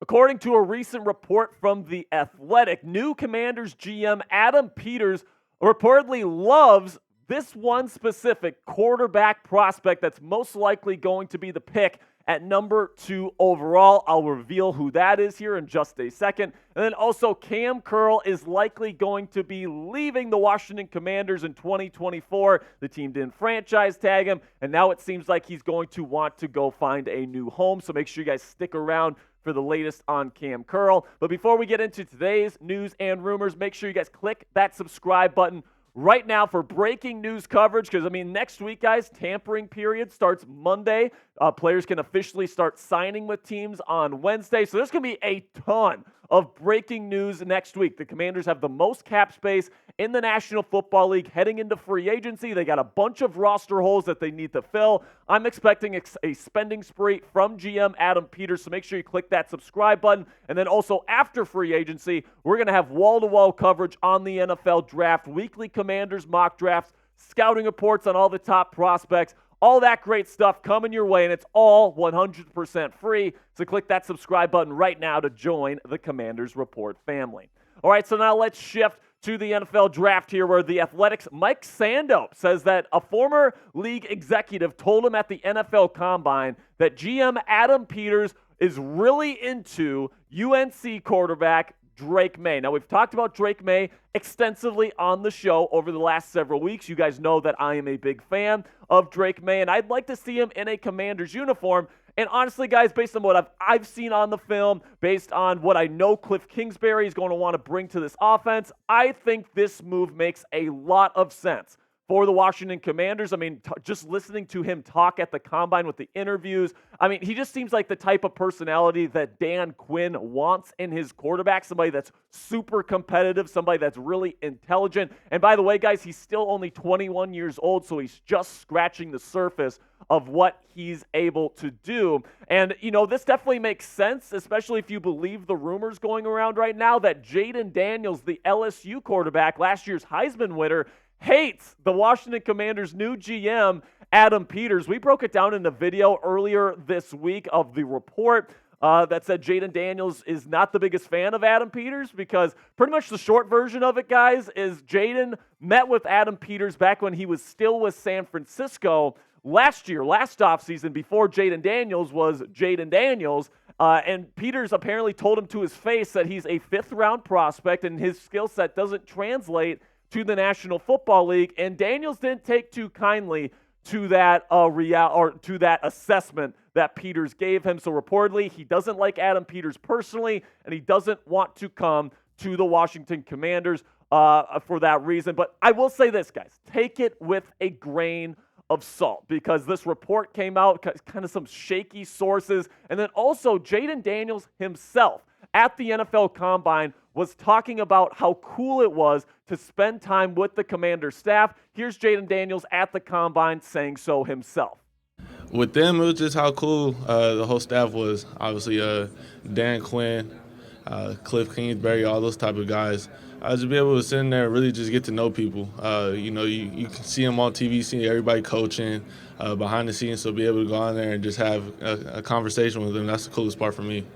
According to a recent report from The Athletic, new Commanders GM Adam Peters reportedly loves this one specific quarterback prospect that's most likely going to be the pick at number 2 overall. I'll reveal who that is here in just a second. And then also Kam Curl is likely going to be leaving the Washington Commanders in 2024. The team didn't franchise tag him, and now it seems like he's going to want to go find a new home. So make sure you guys stick around for the latest on Kam Curl. But before we get into today's news and rumors, make sure you guys click that subscribe button right now for breaking news coverage, because, next week, guys, tampering period starts Monday. Players can officially start signing with teams on Wednesday. So there's going to be a ton of breaking news next week. The Commanders have the most cap space in the National Football League heading into free agency. They got a bunch of roster holes that they need to fill. I'm expecting a spending spree from GM Adam Peters, so make sure you click that subscribe button. And then also after free agency, we're going to have wall-to-wall coverage on the NFL draft, weekly Commanders mock drafts, scouting reports on all the top prospects, all that great stuff coming your way, and it's all 100% free. So click that subscribe button right now to join the Commanders Report family. All right, so now let's shift to the NFL draft here, where the Athletics' Mike Sando says that a former league executive told him at the NFL Combine that GM Adam Peters is really into UNC quarterback Drake Maye. Now, we've talked about Drake Maye extensively on the show over the last several weeks. You guys know that I am a big fan of Drake Maye, and I'd like to see him in a Commanders uniform. And honestly, guys, based on what I've seen on the film, based on what I know Cliff Kingsbury is going to want to bring to this offense, I think this move makes a lot of sense for the Washington Commanders. Just listening to him talk at the Combine with the interviews, he just seems like the type of personality that Dan Quinn wants in his quarterback, somebody that's super competitive, somebody that's really intelligent. And by the way, guys, he's still only 21 years old, so he's just scratching the surface of what he's able to do. And, this definitely makes sense, especially if you believe the rumors going around right now that Jayden Daniels, the LSU quarterback, last year's Heisman winner, hates the Washington Commanders' new GM, Adam Peters. We broke it down in a video earlier this week of the report that said Jayden Daniels is not the biggest fan of Adam Peters, because pretty much the short version of it, guys, is Jaden met with Adam Peters back when he was still with San Francisco last offseason, before Jayden Daniels was Jayden Daniels. And Peters apparently told him to his face that he's a 5th-round prospect and his skill set doesn't translate to the National Football League, and Daniels didn't take too kindly to that to that assessment that Peters gave him. So reportedly, he doesn't like Adam Peters personally, and he doesn't want to come to the Washington Commanders for that reason. But I will say this, guys, take it with a grain of salt, because this report came out, kind of some shaky sources, and then also Jayden Daniels himself at the NFL Combine was talking about how cool it was to spend time with the Commander staff. Here's Jayden Daniels at the Combine saying so himself. With them, it was just how cool the whole staff was. Obviously, Dan Quinn, Cliff Kingsbury, all those type of guys. Just be able to sit in there and really just get to know people. You can see them on TV, see everybody coaching behind the scenes, so be able to go on there and just have a conversation with them. That's the coolest part for me.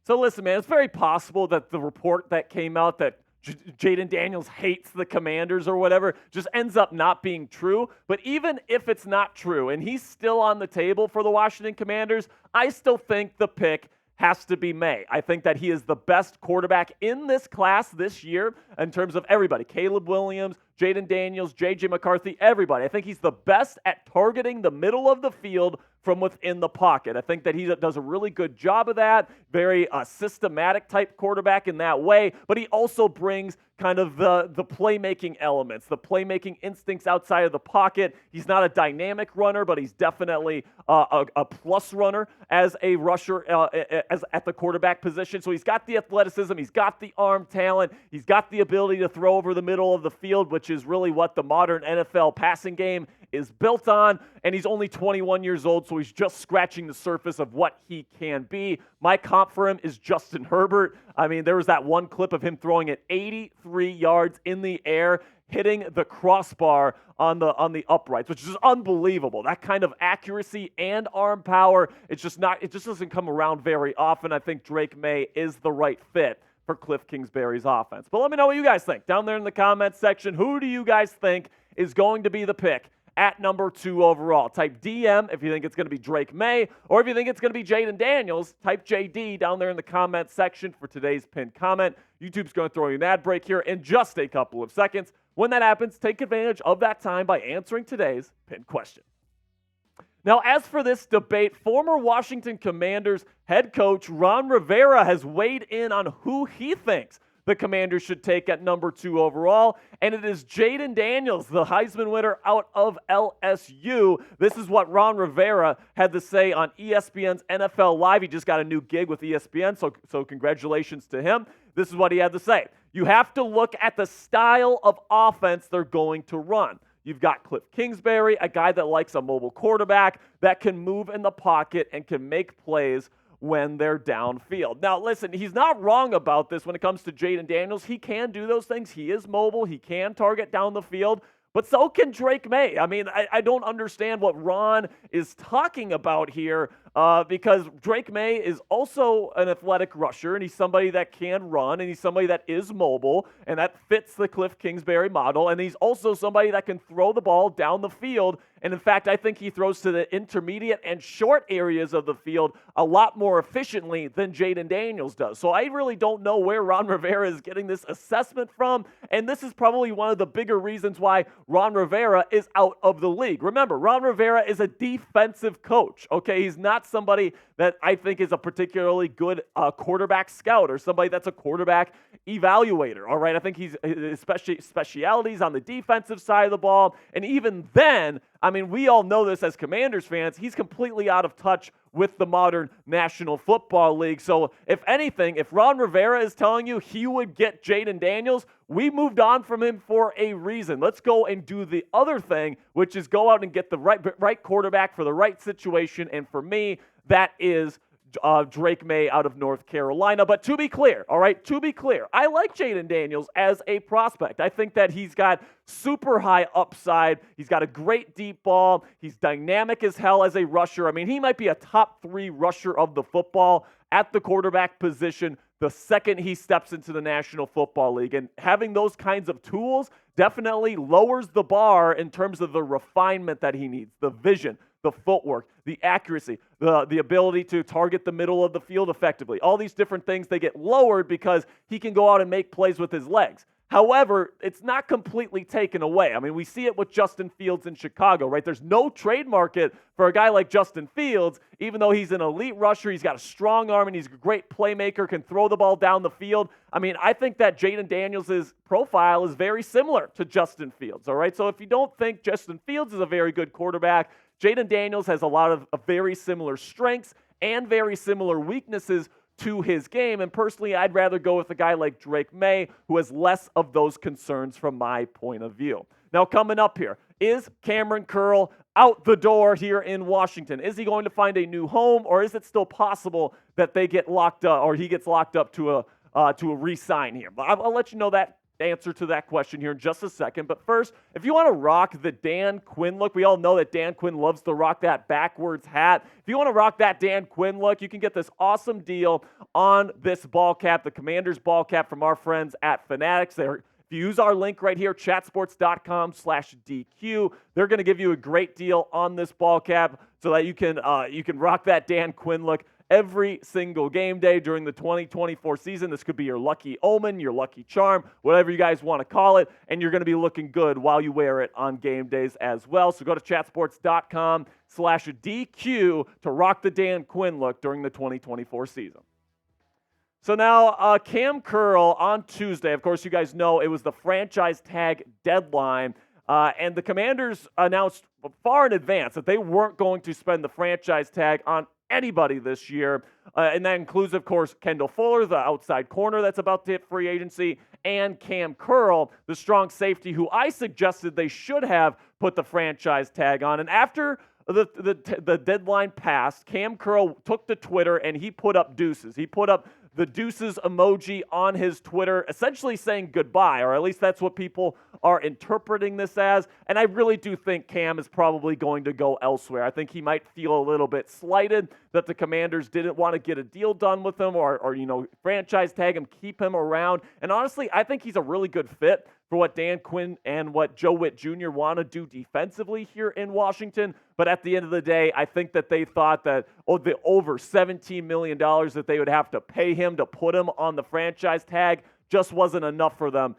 So listen, man, it's very possible that the report that came out that Jayden Daniels hates the Commanders or whatever just ends up not being true. But even if it's not true and he's still on the table for the Washington Commanders, I still think the pick has to be Maye. I think that he is the best quarterback in this class this year in terms of everybody. Caleb Williams, Jayden Daniels, J.J. McCarthy, everybody. I think he's the best at targeting the middle of the field from within the pocket. I think that he does a really good job of that, very systematic type quarterback in that way, but he also brings kind of the playmaking elements, the playmaking instincts outside of the pocket. He's not a dynamic runner, but he's definitely a plus runner as a rusher as at the quarterback position. So he's got the athleticism, he's got the arm talent, he's got the ability to throw over the middle of the field, which is really what the modern NFL passing game is built on, and he's only 21 years old, so he's just scratching the surface of what he can be. My comp for him is Justin Herbert. I mean, there was that one clip of him throwing it 83 yards in the air. hitting the crossbar on the uprights, which is unbelievable. That kind of accuracy and arm power, it just doesn't come around very often. I think Drake Maye is the right fit for Cliff Kingsbury's offense. But let me know what you guys think down there in the comments section. Who do you guys think is going to be the pick at number 2 overall? Type DM if you think it's going to be Drake Maye, or if you think it's going to be Jayden Daniels, type JD down there in the comments section for today's pinned comment. YouTube's going to throw you an ad break here in just a couple of seconds. When that happens, take advantage of that time by answering today's pinned question. Now, as for this debate, former Washington Commanders head coach Ron Rivera has weighed in on who he thinks the Commanders should take at number 2 overall, and it is Jayden Daniels, the Heisman winner out of LSU. This is what Ron Rivera had to say on ESPN's NFL Live. He just got a new gig with ESPN, so congratulations to him. This is what he had to say. You have to look at the style of offense they're going to run. You've got Cliff Kingsbury, a guy that likes a mobile quarterback that can move in the pocket and can make plays when they're downfield. Now, listen, he's not wrong about this when it comes to Jayden Daniels. He can do those things. He is mobile. He can target down the field. But so can Drake Maye. I mean, I don't understand what Ron is talking about here because Drake Maye is also an athletic rusher, and he's somebody that can run, and he's somebody that is mobile, and that fits the Cliff Kingsbury model. And he's also somebody that can throw the ball down the field. And in fact, I think he throws to the intermediate and short areas of the field a lot more efficiently than Jayden Daniels does. So I really don't know where Ron Rivera is getting this assessment from. And this is probably one of the bigger reasons why Ron Rivera is out of the league. Remember, Ron Rivera is a defensive coach, okay? He's not somebody that I think is a particularly good quarterback scout or somebody that's a quarterback evaluator, all right? I think he's especially specialities on the defensive side of the ball. And even then, I mean, we all know this as Commanders fans, he's completely out of touch with the modern National Football League. So if anything, if Ron Rivera is telling you he would get Jayden Daniels, we moved on from him for a reason. Let's go and do the other thing, which is go out and get the right quarterback for the right situation. And for me, that is Drake Maye out of North Carolina. But to be clear, all right, to be clear, I like Jayden Daniels as a prospect. I think that he's got super high upside. He's got a great deep ball. He's dynamic as hell as a rusher. I mean, he might be a top 3 rusher of the football at the quarterback position the second he steps into the National Football League. And having those kinds of tools definitely lowers the bar in terms of the refinement that he needs, the vision, the footwork, the accuracy, the ability to target the middle of the field effectively. All these different things, they get lowered because he can go out and make plays with his legs. However, it's not completely taken away. I mean, we see it with Justin Fields in Chicago, right? There's no trade market for a guy like Justin Fields, even though he's an elite rusher, he's got a strong arm, and he's a great playmaker, can throw the ball down the field. I mean, I think that Jayden Daniels' profile is very similar to Justin Fields, all right? So if you don't think Justin Fields is a very good quarterback, Jayden Daniels has a lot of very similar strengths and very similar weaknesses to his game. And personally, I'd rather go with a guy like Drake Maye, who has less of those concerns from my point of view. Now, coming up here, is Kamren Curl out the door here in Washington? Is he going to find a new home, or is it still possible that they get locked up, or he gets locked up to a re-sign here? But I'll let you know that answer to that question here in just a second. But first, if you want to rock the Dan Quinn look, we all know that Dan Quinn loves to rock that backwards hat. If you want to rock that Dan Quinn look, you can get this awesome deal on this ball cap, the Commanders ball cap from our friends at Fanatics. If you use our link right here, chatsports.com/DQ, they're going to give you a great deal on this ball cap so that you can rock that Dan Quinn look every single game day during the 2024 season. This could be your lucky omen, your lucky charm, whatever you guys want to call it, and you're going to be looking good while you wear it on game days as well. So go to chatsports.com/DQ to rock the Dan Quinn look during the 2024 season. So now, Kam Curl on Tuesday, of course, you guys know it was the franchise tag deadline, and the Commanders announced far in advance that they weren't going to spend the franchise tag on anybody this year, and that includes, of course, Kendall Fuller, the outside corner that's about to hit free agency, and Kam Curl, the strong safety, who I suggested they should have put the franchise tag on. And after the deadline passed, Kam Curl took to Twitter and he put up deuces. He put up the deuces emoji on his Twitter, essentially saying goodbye, or at least that's what people are interpreting this as. And I really do think Kam is probably going to go elsewhere. I think he might feel a little bit slighted that the Commanders didn't want to get a deal done with him or franchise tag him, keep him around. And honestly, I think he's a really good fit for what Dan Quinn and what Joe Witt Jr. want to do defensively here in Washington. But at the end of the day, I think that they thought that the over $17 million that they would have to pay him to put him on the franchise tag just wasn't enough for them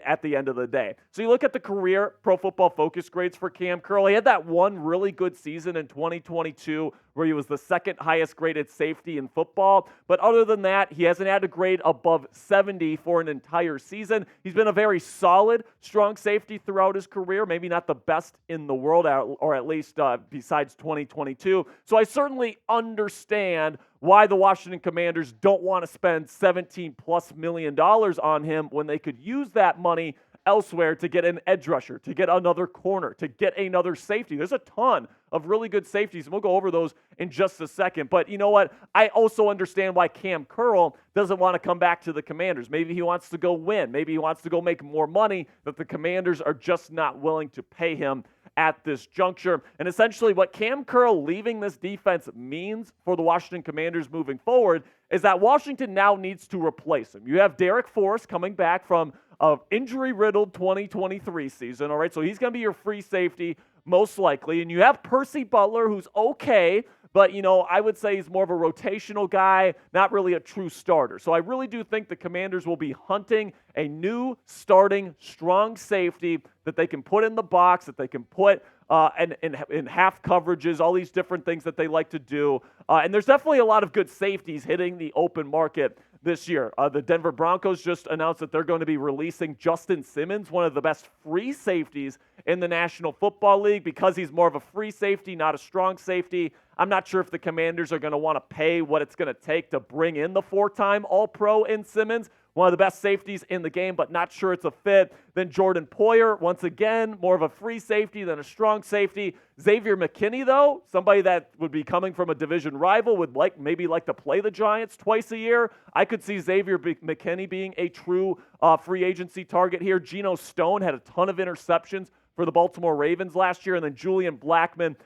at the end of the day. So you look at the career Pro Football Focus grades for Kam Curl. He had that one really good season in 2022 where he was the second highest graded safety in football. But other than that, he hasn't had a grade above 70 for an entire season. He's been a very solid, strong safety throughout his career, maybe not the best in the world, or at least besides 2022. So I certainly understand why the Washington Commanders don't want to spend $17+ million on him when they could use that money elsewhere to get an edge rusher, to get another corner, to get another safety. There's a ton of really good safeties, and we'll go over those in just a second. But you know what? I also understand why Kam Curl doesn't want to come back to the Commanders. Maybe he wants to go win. Maybe he wants to go make more money that the Commanders are just not willing to pay him at this juncture. And essentially what Kam Curl leaving this defense means for the Washington Commanders moving forward is that Washington now needs to replace him. You have Derek Forrest coming back from an injury-riddled 2023 season, all right? So he's going to be your free safety most likely. And you have Percy Butler, who's okay, but, I would say he's more of a rotational guy, not really a true starter. So I really do think the Commanders will be hunting a new starting strong safety that they can put in the box, that they can put in half coverages, all these different things that they like to do. And there's definitely a lot of good safeties hitting the open market this year. The Denver Broncos just announced that they're going to be releasing Justin Simmons, one of the best free safeties in the National Football League, because he's more of a free safety, not a strong safety. I'm not sure if the Commanders are going to want to pay what it's going to take to bring in the four-time All-Pro in Simmons, one of the best safeties in the game, but not sure it's a fit. Then Jordan Poyer, once again, more of a free safety than a strong safety. Xavier McKinney, though, somebody that would be coming from a division rival, would maybe like to play the Giants twice a year. I could see Xavier McKinney being a true free agency target here. Geno Stone had a ton of interceptions for the Baltimore Ravens last year, and then Julian Blackmon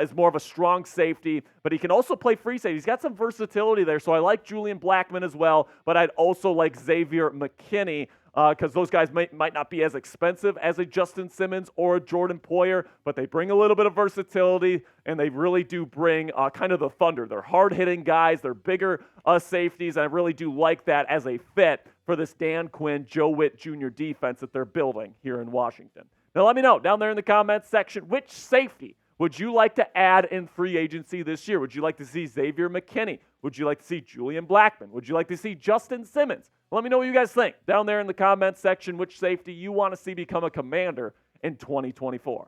is more of a strong safety, but he can also play free safety. He's got some versatility there, so I like Julian Blackmon as well, but I'd also like Xavier McKinney because those guys might not be as expensive as a Justin Simmons or a Jordan Poyer, but they bring a little bit of versatility, and they really do bring kind of the thunder. They're hard-hitting guys. They're bigger safeties, and I really do like that as a fit for this Dan Quinn, Joe Witt Jr. defense that they're building here in Washington. Now let me know down there in the comments section, which safety would you like to add in free agency this year? Would you like to see Xavier McKinney? Would you like to see Julian Blackmon? Would you like to see Justin Simmons? Let me know what you guys think down there in the comments section, which safety you want to see become a Commander in 2024.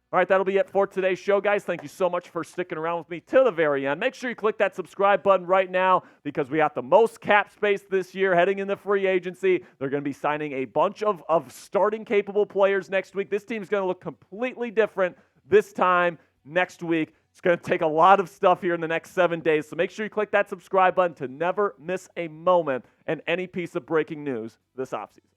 All right, that'll be it for today's show, guys. Thank you so much for sticking around with me till the very end. Make sure you click that subscribe button right now because we got the most cap space this year heading into free agency. They're going to be signing a bunch of starting capable players next week. This team's going to look completely different this time next week. It's going to take a lot of stuff here in the next 7 days, so make sure you click that subscribe button to never miss a moment and any piece of breaking news this offseason.